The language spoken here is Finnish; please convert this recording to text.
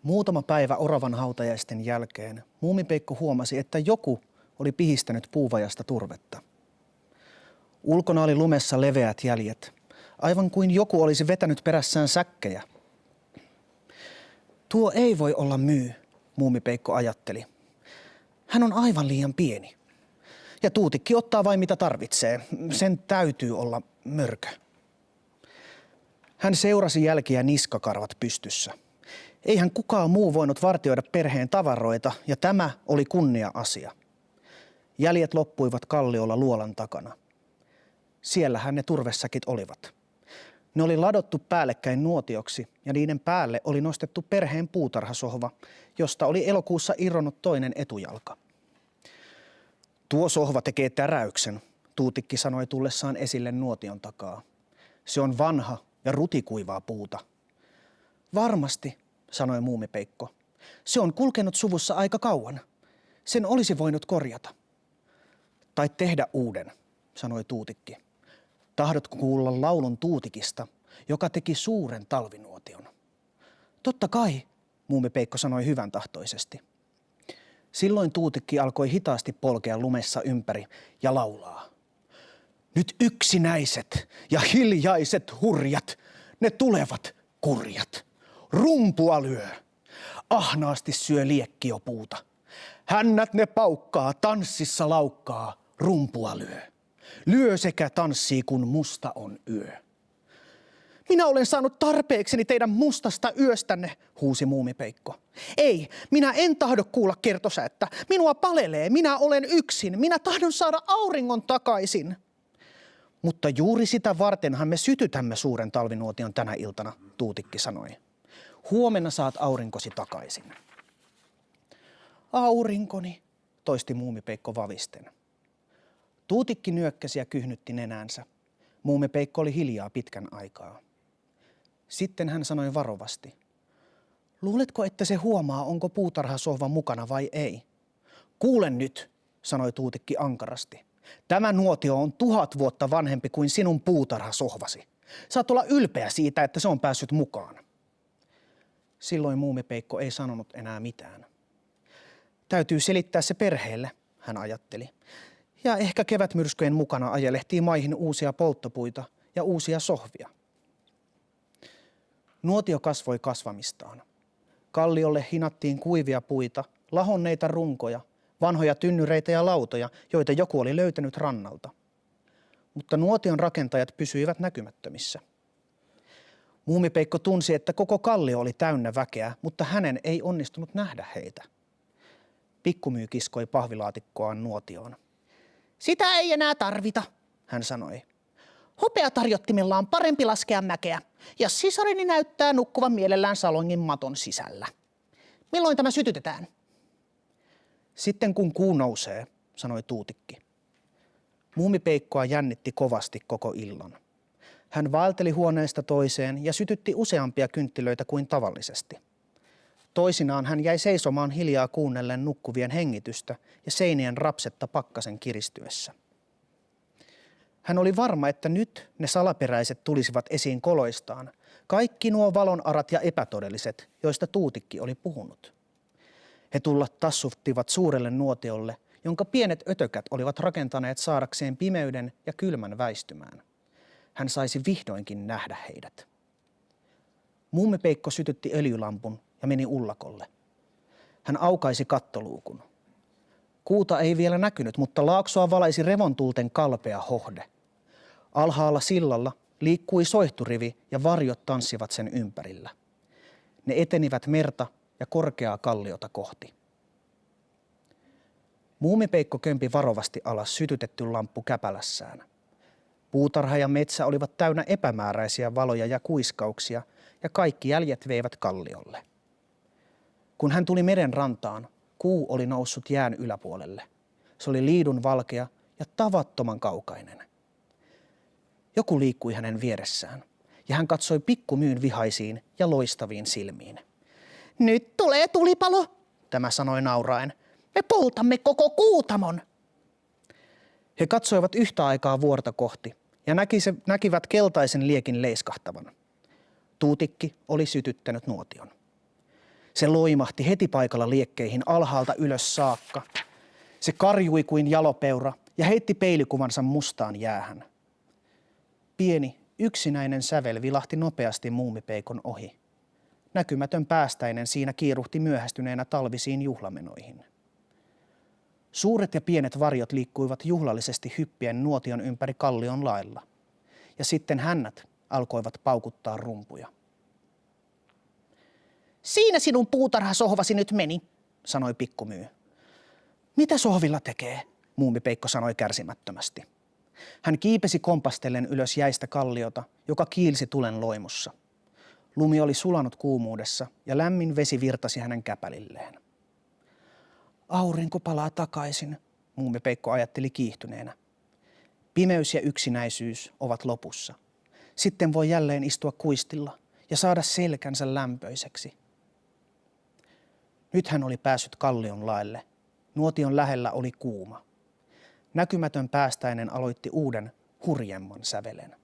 Muutama päivä oravan hautajaisten jälkeen Muumipeikko huomasi, että joku oli pihistänyt puuvajasta turvetta. Ulkona oli lumessa leveät jäljet, aivan kuin joku olisi vetänyt perässään säkkejä. Tuo ei voi olla Myy, Muumipeikko ajatteli. Hän on aivan liian pieni. Ja Tuutikki ottaa vain mitä tarvitsee. Sen täytyy olla mörkö. Hän seurasi jälkiä niskakarvat pystyssä. Eihän kukaan muu voinut vartioida perheen tavaroita, ja tämä oli kunnia-asia. Jäljet loppuivat kalliolla luolan takana. Siellähän ne turvesäkit olivat. Ne oli ladottu päällekkäin nuotioksi, ja niiden päälle oli nostettu perheen puutarhasohva, josta oli elokuussa irronnut toinen etujalka. Tuo sohva tekee täräyksen, Tuutikki sanoi tullessaan esille nuotion takaa. Se on vanha ja rutikuivaa puuta. Varmasti, sanoi Muumipeikko. Se on kulkenut suvussa aika kauan. Sen olisi voinut korjata. Tai tehdä uuden, sanoi Tuutikki. Tahdotko kuulla laulun Tuutikista, joka teki suuren talvinuotion? Totta kai, Muumipeikko sanoi hyvän tahtoisesti. Silloin Tuutikki alkoi hitaasti polkea lumessa ympäri ja laulaa. Nyt yksinäiset ja hiljaiset hurjat, ne tulevat kurjat. Rumpua lyö, ahnaasti syö liekkiopuuta. Hännät ne paukkaa, tanssissa laukkaa, rumpua lyö. Lyö sekä tanssii, kun musta on yö. Minä olen saanut tarpeekseni teidän mustasta yöstänne, huusi Muumipeikko. Ei, minä en tahdo kuulla kertosäettä. Minua palelee, minä olen yksin, minä tahdon saada auringon takaisin. Mutta juuri sitä vartenhan me sytytämme suuren talvinuotion tänä iltana, Tuutikki sanoi. Huomenna saat aurinkosi takaisin. Aurinkoni, toisti Muumipeikko vavisten. Tuutikki nyökkäsi ja kyhnytti nenänsä. Muumipeikko oli hiljaa pitkän aikaa. Sitten hän sanoi varovasti. Luuletko, että se huomaa, onko puutarhasohva mukana vai ei? Kuule nyt, sanoi Tuutikki ankarasti. Tämä nuotio on 1000 vuotta vanhempi kuin sinun puutarhasohvasi. Saat olla ylpeä siitä, että se on päässyt mukaan. Silloin Muumipeikko ei sanonut enää mitään. Täytyy selittää se perheelle, hän ajatteli. Ja ehkä kevätmyrskyjen mukana ajelehtii maihin uusia polttopuita ja uusia sohvia. Nuotio kasvoi kasvamistaan. Kalliolle hinattiin kuivia puita, lahonneita runkoja, vanhoja tynnyreitä ja lautoja, joita joku oli löytänyt rannalta. Mutta nuotion rakentajat pysyivät näkymättömissä. Muumipeikko tunsi, että koko kallio oli täynnä väkeä, mutta hänen ei onnistunut nähdä heitä. Pikkumyy kiskoi pahvilaatikkoaan nuotioon. Sitä ei enää tarvita, hän sanoi. Hopeatarjottimella on parempi laskea mäkeä, ja sisarini näyttää nukkuvan mielellään salongin maton sisällä. Milloin tämä sytytetään? Sitten kun kuu nousee, sanoi Tuutikki. Muumipeikkoa jännitti kovasti koko illan. Hän vaelteli huoneesta toiseen ja sytytti useampia kynttilöitä kuin tavallisesti. Toisinaan hän jäi seisomaan hiljaa kuunnellen nukkuvien hengitystä ja seinien rapsetta pakkasen kiristyessä. Hän oli varma, että nyt ne salaperäiset tulisivat esiin koloistaan, kaikki nuo valonarat ja epätodelliset, joista Tuutikki oli puhunut. He tullat tassuttivat suurelle nuotiolle, jonka pienet ötökät olivat rakentaneet saadakseen pimeyden ja kylmän väistymään. Hän saisi vihdoinkin nähdä heidät. Muumipeikko sytytti öljylampun ja meni ullakolle. Hän aukaisi kattoluukun. Kuuta ei vielä näkynyt, mutta laaksoa valaisi revontulten kalpea hohde. Alhaalla sillalla liikkui soihturivi ja varjot tanssivat sen ympärillä. Ne etenivät merta ja korkeaa kalliota kohti. Muumipeikko kömpi varovasti alas sytytetty lamppu käpälässään. Puutarha ja metsä olivat täynnä epämääräisiä valoja ja kuiskauksia, ja kaikki jäljet veivät kalliolle. Kun hän tuli meren rantaan, kuu oli noussut jään yläpuolelle. Se oli liidun valkea ja tavattoman kaukainen. Joku liikkui hänen vieressään, ja hän katsoi Pikkumyyn vihaisiin ja loistaviin silmiin. Nyt tulee tulipalo, tämä sanoi nauraen. Me poltamme koko kuutamon. He katsoivat yhtä aikaa vuorta kohti ja näkivät keltaisen liekin leiskahtavan. Tuutikki oli sytyttänyt nuotion. Se loimahti heti paikalla liekkeihin alhaalta ylös saakka. Se karjui kuin jalopeura ja heitti peilikuvansa mustaan jäähän. Pieni, yksinäinen sävel vilahti nopeasti muumipeikon ohi. Näkymätön päästäinen siinä kiiruhti myöhästyneenä talvisiin juhlamenoihin. Suuret ja pienet varjot liikkuivat juhlallisesti hyppien nuotion ympäri kallion laella. Ja sitten hännät alkoivat paukuttaa rumpuja. Siinä sinun puutarhasohvasi nyt meni, sanoi Pikkumyy. Mitä sohvilla tekee, muumipeikko sanoi kärsimättömästi. Hän kiipesi kompastellen ylös jäistä kalliota, joka kiilsi tulen loimussa. Lumi oli sulanut kuumuudessa ja lämmin vesi virtasi hänen käpälilleen. Aurinko palaa takaisin, muumipeikko ajatteli kiihtyneenä. Pimeys ja yksinäisyys ovat lopussa. Sitten voi jälleen istua kuistilla ja saada selkänsä lämpöiseksi. Nyt hän oli päässyt kallion laelle. Nuotion lähellä oli kuuma. Näkymätön päästäinen aloitti uuden, hurjemman sävelen.